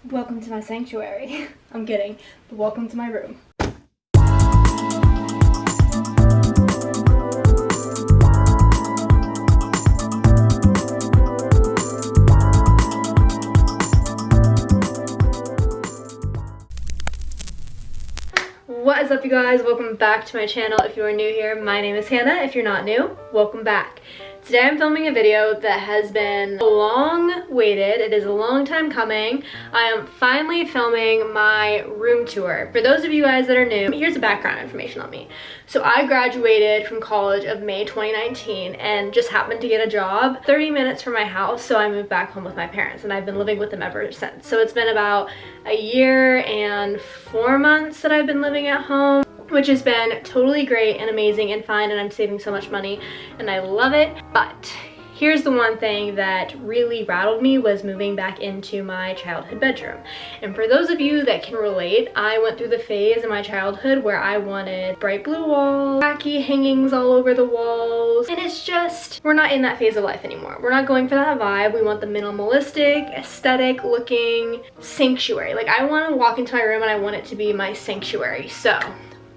Welcome to my sanctuary. I'm kidding, but welcome to my room. What is up, you guys? Welcome back to my channel. If you are new here, my name is Hannah. If you're not new, welcome back. Today I'm filming a video that has been long waited. It is a long time coming. I am finally filming my room tour. For those of you guys that are new, here's the background information on me. So I graduated from college of May 2019 and just happened to get a job 30 minutes from my house, so I moved back home with my parents and I've been living with them ever since. So it's been about a year and 4 months that I've been living at home, which has been totally great and amazing and fun, and I'm saving so much money and I love it. But here's the one thing that really rattled me was moving back into my childhood bedroom. And for those of you that can relate, I went through the phase in my childhood where I wanted bright blue walls, wacky hangings all over the walls, and it's just, we're not in that phase of life anymore. We're not going for that vibe. We want the minimalistic, aesthetic looking sanctuary. Like, I want to walk into my room and I want it to be my sanctuary. So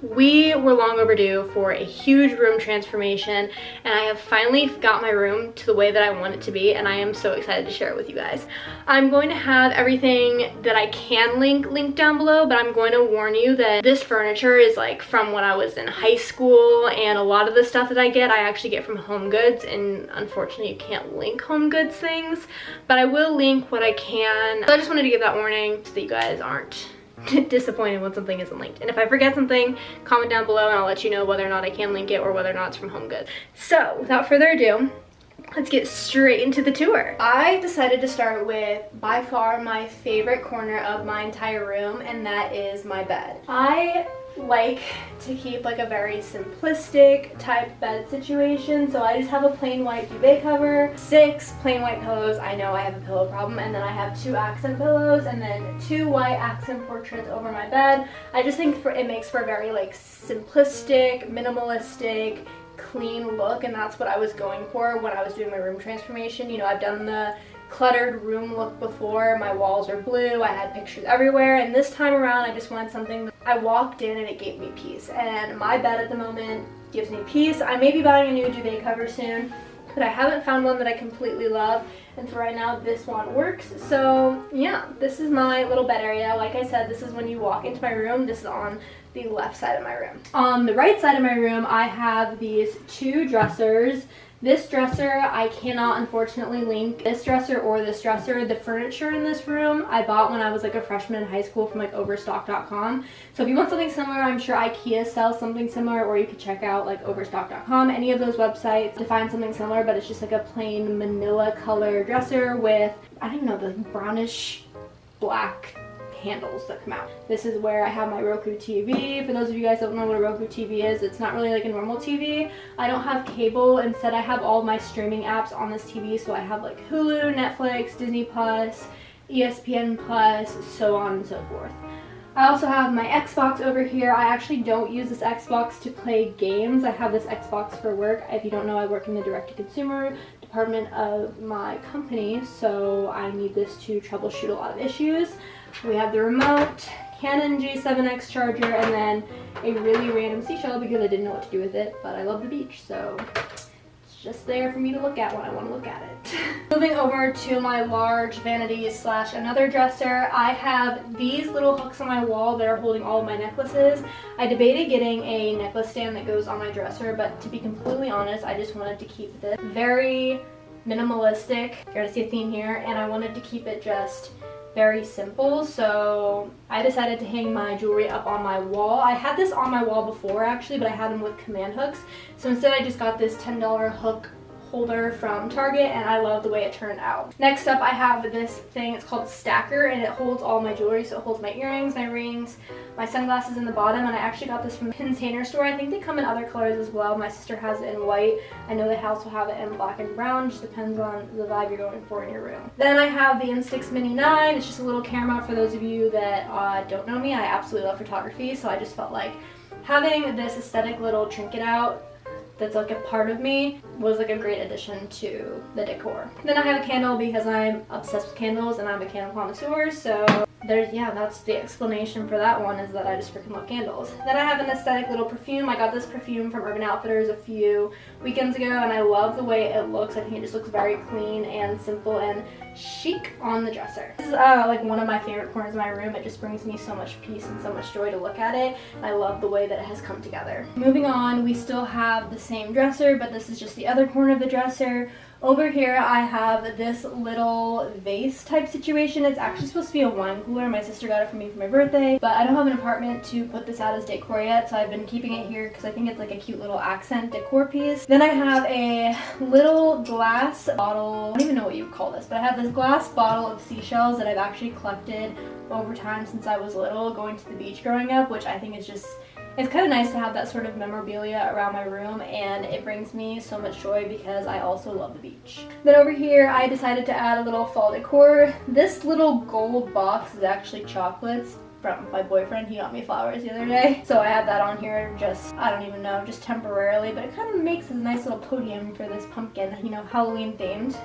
we were long overdue for a huge room transformation, and I have finally got my room to the way that I want it to be, and I am so excited to share it with you guys. I'm going to have everything that I can link down below, but I'm going to warn you that this furniture is like from when I was in high school, and a lot of the stuff that I actually get from Home Goods, and unfortunately you can't link Home Goods things, but I will link what I can. So I just wanted to give that warning so that you guys aren't disappointed when something isn't linked. And if I forget something, comment down below and I'll let you know whether or not I can link it or whether or not it's from Home Goods. So without further ado, let's get straight into the tour. I decided to start with by far my favorite corner of my entire room, and that is my bed. I like to keep like a very simplistic type bed situation, so I just have a plain white duvet cover, 6 plain white pillows. I know I have a pillow problem, and then I have 2 accent pillows and then 2 white accent portraits over my bed. I just think it makes for a very like simplistic, minimalistic, clean look, and that's what I was going for when I was doing my room transformation. You know, I've done the cluttered room look before. My walls are blue, I had pictures everywhere, and this time around I just wanted something that I walked in and it gave me peace, and my bed at the moment gives me peace. I may be buying a new duvet cover soon, but I haven't found one that I completely love, and for right now this one works. So yeah, this is my little bed area. Like I said, this is when you walk into my room. This is on the left side of my room. On the right side of my room, I have these 2 dressers. This dresser, I cannot unfortunately link this dresser or this dresser. The furniture in this room I bought when I was like a freshman in high school from like overstock.com. So if you want something similar, I'm sure IKEA sells something similar, or you could check out like overstock.com, any of those websites to find something similar, but it's just like a plain manila color dresser with, I don't know, the brownish black handles that come out. This is where I have my Roku TV. For those of you guys that don't know what a Roku TV is, it's not really like a normal TV. I don't have cable. Instead, I have all my streaming apps on this TV. So I have like Hulu, Netflix, Disney Plus, ESPN Plus, so on and so forth. I also have my Xbox over here. I actually don't use this Xbox to play games. I have this Xbox for work. If you don't know, I work in the direct-to-consumer department of my company, so I need this to troubleshoot a lot of issues. We have the remote, Canon G7X charger, and then a really random seashell because I didn't know what to do with it, but I love the beach, so it's just there for me to look at when I want to look at it. Moving over to my large vanity slash another dresser, I have these little hooks on my wall that are holding all of my necklaces. I debated getting a necklace stand that goes on my dresser, but to be completely honest, I just wanted to keep this very minimalistic. You're gonna see a theme here, and I wanted to keep it just very simple, so I decided to hang my jewelry up on my wall. I had this on my wall before actually, but I had them with command hooks, so instead I just got this $10 hook holder from Target, and I love the way it turned out. Next up, I have this thing. It's called Stacker, and it holds all my jewelry. So it holds my earrings, my rings, my sunglasses in the bottom, and I actually got this from the Container Store. I think they come in other colors as well. My sister has it in white. I know they also have it in black and brown. Just depends on the vibe you're going for in your room. Then I have the Instax Mini 9. It's just a little camera. For those of you that don't know me, I absolutely love photography, so I just felt like having this aesthetic little trinket out that's like a part of me was like a great addition to the decor. Then I have a candle because I'm obsessed with candles and I'm a candle connoisseur, so that's the explanation for that one, is that I just freaking love candles. Then I have an aesthetic little perfume. I got this perfume from Urban Outfitters a few weekends ago, and I love the way it looks. I think it just looks very clean and simple and chic on the dresser. This is like one of my favorite corners of my room. It just brings me so much peace and so much joy to look at it. And I love the way that it has come together. Moving on, we still have the same dresser, but this is just the other corner of the dresser. Over here I have this little vase type situation. It's actually supposed to be a wine cooler. My sister got it for me for my birthday, but I don't have an apartment to put this out as decor yet, so I've been keeping it here because I think it's like a cute little accent decor piece. Then I have a little glass bottle. I don't even know what you would call this, but I have this glass bottle of seashells that I've actually collected over time since I was little, going to the beach growing up, which I think is just, it's kind of nice to have that sort of memorabilia around my room, and it brings me so much joy because I also love the beach. Then over here I decided to add a little fall decor. This little gold box is actually chocolates from my boyfriend. He got me flowers the other day, so I have that on here just, I don't even know, just temporarily, but it kind of makes a nice little podium for this pumpkin, you know, Halloween themed.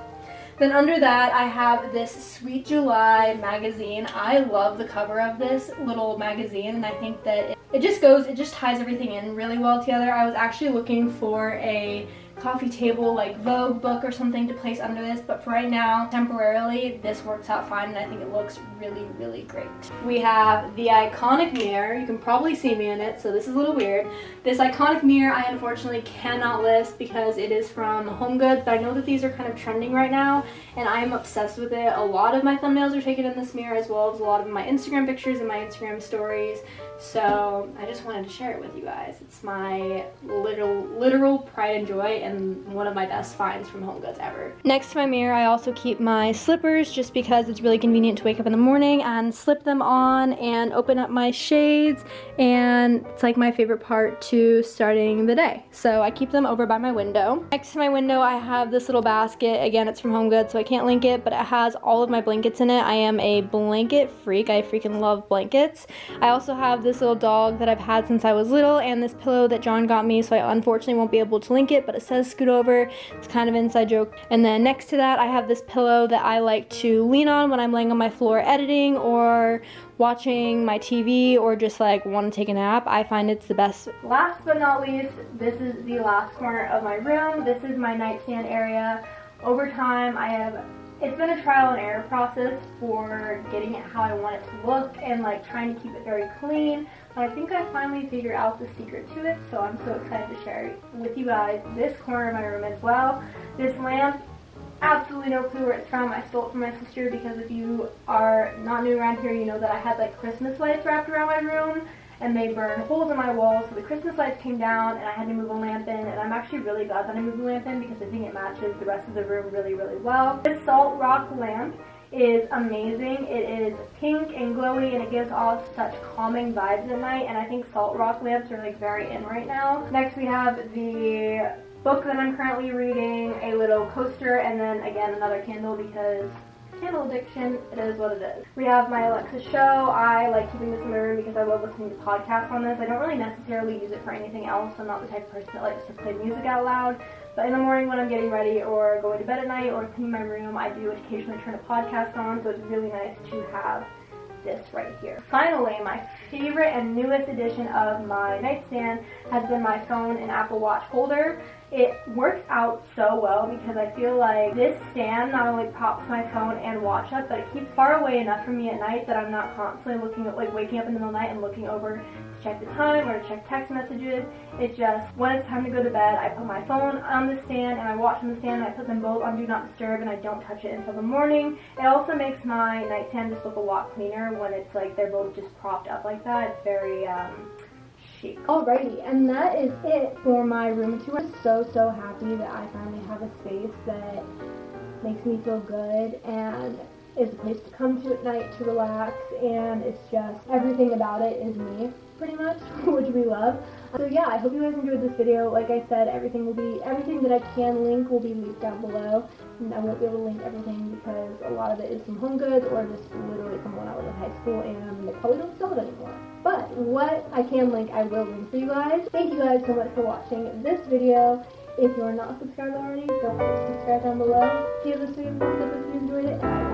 Then under that, I have this Sweet July magazine. I love the cover of this little magazine, and I think that it just ties everything in really well together. I was actually looking for a coffee table like Vogue book or something to place under this, but for right now, temporarily, this works out fine, and I think it looks really, really great. We have the iconic mirror. You can probably see me in it, so this is a little weird. This iconic mirror I unfortunately cannot list because it is from HomeGoods, but I know that these are kind of trending right now, and I am obsessed with it. A lot of my thumbnails are taken in this mirror, as well as a lot of my Instagram pictures and my Instagram stories, so I just wanted to share it with you guys. It's my literal pride and joy, and one of my best finds from HomeGoods ever. Next to my mirror, I also keep my slippers just because it's really convenient to wake up in the morning and slip them on and open up my shades, and it's like my favorite part to starting the day. So I keep them over by my window. Next to my window, I have this little basket. Again, it's from HomeGoods, so I can't link it, but it has all of my blankets in it. I am a blanket freak. I freaking love blankets. I also have this little dog that I've had since I was little, and this pillow that John got me, so I unfortunately won't be able to link it, but it says scoot over. It's kind of an inside joke. And then next to that, I have this pillow that I like to lean on when I'm laying on my floor editing or watching my TV or just like want to take a nap. I find it's the best. Last but not least, this is the last corner of my room. This is my nightstand area. Over time, it's been a trial and error process for getting it how I want it to look and like trying to keep it very clean. But I think I finally figured out the secret to it, so I'm so excited to share it with you guys. This corner of my room as well. This lamp, absolutely no clue where it's from. I stole it from my sister because if you are not new around here, you know that I had like Christmas lights wrapped around my room, and they burned holes in my wall, so the Christmas lights came down and I had to move a lamp in, and I'm actually really glad that I moved the lamp in because I think it matches the rest of the room really, really well. This Salt Rock lamp is amazing. It is pink and glowy, and it gives off such calming vibes at night, and I think Salt Rock lamps are like very in right now. Next we have the book that I'm currently reading, a little coaster, and then again another candle because candle addiction, it is what it is. We have my Alexa show. I like keeping this in my room because I love listening to podcasts on this. I don't really necessarily use it for anything else. I'm not the type of person that likes to play music out loud. But in the morning when I'm getting ready or going to bed at night or cleaning my room, I do occasionally turn a podcast on, so it's really nice to have this right here. Finally, my favorite and newest addition of my nightstand has been my phone and Apple Watch holder. It works out so well because I feel like this stand not only props my phone and watch up, but it keeps far away enough from me at night that I'm not constantly looking at, like waking up in the middle of the night and looking over to check the time or to check text messages. It's just when it's time to go to bed, I put my phone on the stand and I watch on the stand, and I put them both on Do Not Disturb, and I don't touch it until the morning. It also makes my nightstand just look a lot cleaner when it's like they're both just propped up like that. It's very chic. Alrighty, and that is it for my room tour. I'm so happy that I finally have a space that makes me feel good and is a place to come to at night to relax, and it's just everything about it is me, pretty much, which we love. So yeah, I hope you guys enjoyed this video. Like I said, everything that I can link will be linked down below, and I won't be able to link everything because a lot of it is from HomeGoods or just literally from when I was in high school, and they probably don't sell it anymore. But what I can link, I will link for you guys. Thank you guys so much for watching this video. If you're not subscribed already, don't forget to subscribe down below. Give this video a thumbs up if you enjoyed it, and